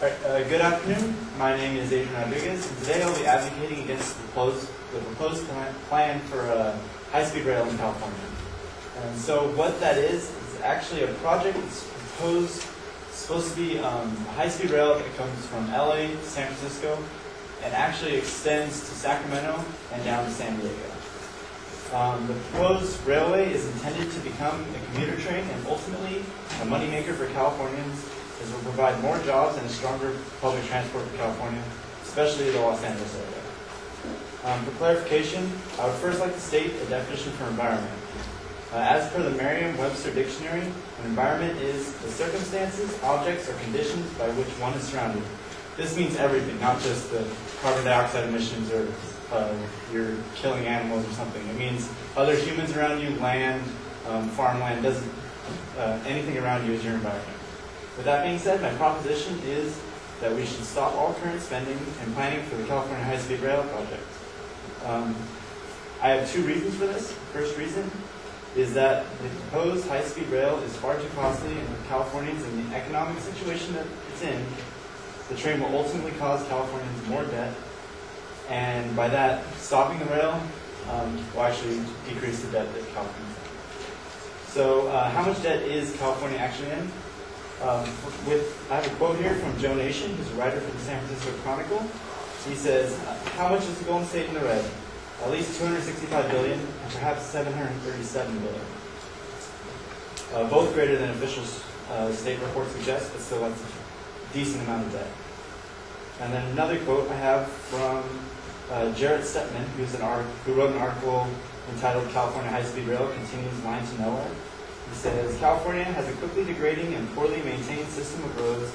Good afternoon. My name is Adrian Rodriguez, and today I'll be advocating against the proposed plan for a high-speed rail in California. And so what that is actually a project that's proposed. It's supposed to be a high-speed rail that comes from LA to San Francisco and actually extends to Sacramento and down to San Diego. The proposed railway is intended to become a commuter train and ultimately a moneymaker for Californians, as it will provide more jobs and a stronger public transport for California, especially the Los Angeles area. For clarification, I would first like to state a definition for environment. As per the Merriam-Webster Dictionary, an environment is the circumstances, objects, or conditions by which one is surrounded. This means everything, not just the carbon dioxide emissions or you're killing animals or something. It means other humans around you, land, farmland, anything around you is your environment. With that being said, my proposition is that we should stop all current spending and planning for the California High-Speed Rail project. I have two reasons for this. The first reason is that the proposed high-speed rail is far too costly, and for Californians in the economic situation that it's in, the train will ultimately cause Californians more debt, and by that, stopping the rail will actually decrease the debt that Californians have. So how much debt is California actually in? I have a quote here from Joe Nation, who's a writer for the San Francisco Chronicle. He says, "How much is the Golden State in the red? At least $265 billion, and perhaps $737 billion. Both greater than official state reports suggest, but still that's a decent amount of debt." And then another quote I have from Jarrett Stepman, who wrote an article entitled "California High-Speed Rail Continues Line to Nowhere." He says, "California has a quickly degrading and poorly maintained system of roads,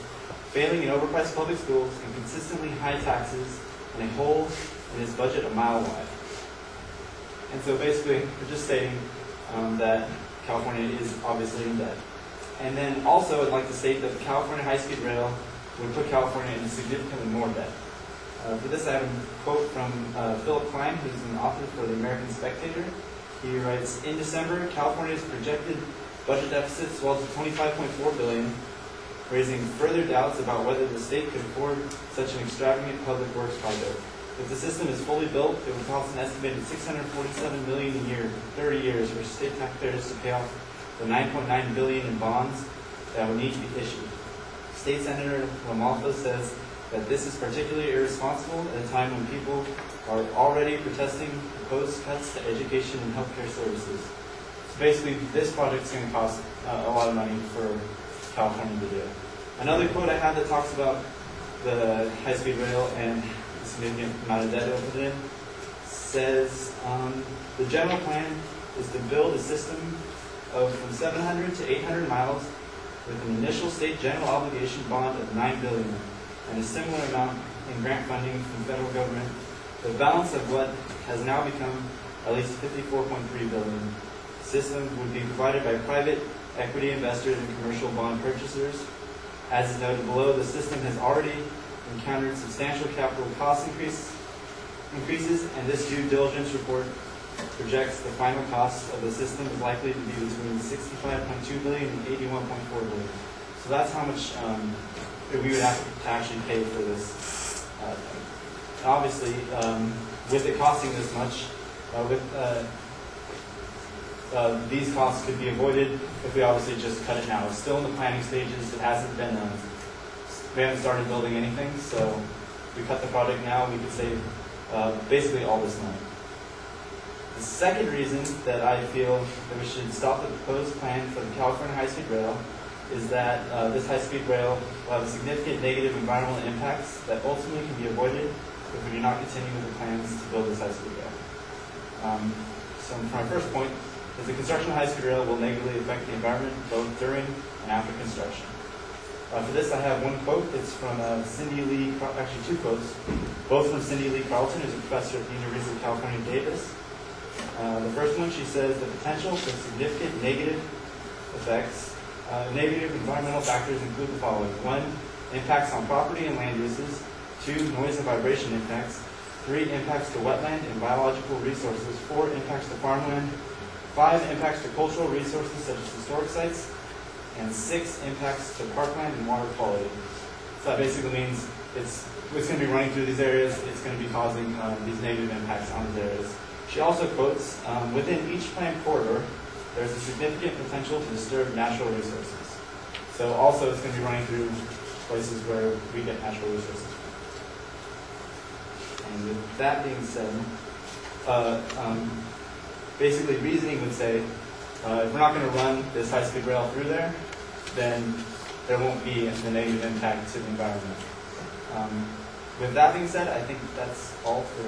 failing in overpriced public schools, and consistently high taxes, and a hole in its budget a mile wide." And so basically, we're just stating that California is obviously in debt. And then also, I'd like to state that the California High-Speed Rail would put California in significantly more debt. For this, I have a quote from Philip Klein, who's an author for the American Spectator. He writes, "In December, California's projected budget deficit swelled to $25.4 billion, raising further doubts about whether the state could afford such an extravagant public works project. If the system is fully built, it would cost an estimated $647 million a year for 30 years for state taxpayers to pay off the $9.9 billion in bonds that would need to be issued. State Senator Lamalfa says that this is particularly irresponsible at a time when people are already protesting proposed cuts to education and healthcare services." So basically, this project is going to cost a lot of money for California to do. Another quote I have that talks about the high-speed rail and the significant amount of debt it will put in says, "The general plan is to build a system of from 700 to 800 miles with an initial state general obligation bond of $9 billion and a similar amount in grant funding from the federal government. The balance of what has now become at least $54.3 billion. System would be provided by private equity investors and commercial bond purchasers. As is noted below, the system has already encountered substantial capital cost increases, and this due diligence report projects the final cost of the system is likely to be between $65.2 billion and $81.4 billion. So that's how much we would have to actually pay for this thing. Obviously, with it costing this much, these costs could be avoided if we obviously just cut it now. It's still in the planning stages. It hasn't been, we haven't started building anything. So if we cut the project now, we could save basically all this money. The second reason that I feel that we should stop the proposed plan for the California High-Speed Rail is that this high-speed rail will have significant negative environmental impacts that ultimately can be avoided if we do not continue with the plans to build this high-speed rail. So for my first point, is the construction of high-speed rail will negatively affect the environment both during and after construction. For this, I have one quote. It's from Cindy Lee, actually two quotes, both from Cindy Lee Carlton, who's a professor at the University of California, Davis. The first one, she says, "The potential for significant negative effects, negative environmental factors include the following. 1, impacts on property and land uses. 2, noise and vibration impacts. 3, impacts to wetland and biological resources. 4, impacts to farmland. 5, impacts to cultural resources such as historic sites. and 6 impacts to parkland and water quality. So that basically means it's going to be running through these areas, it's going to be causing these negative impacts on these areas. She also quotes, within each planned corridor, there's a significant potential to disturb natural resources. So also it's going to be running through places where we get natural resources. And with that being said, basically reasoning would say, if we're not going to run this high-speed rail through there, then there won't be the negative impact to the environment. With that being said, I think that's all for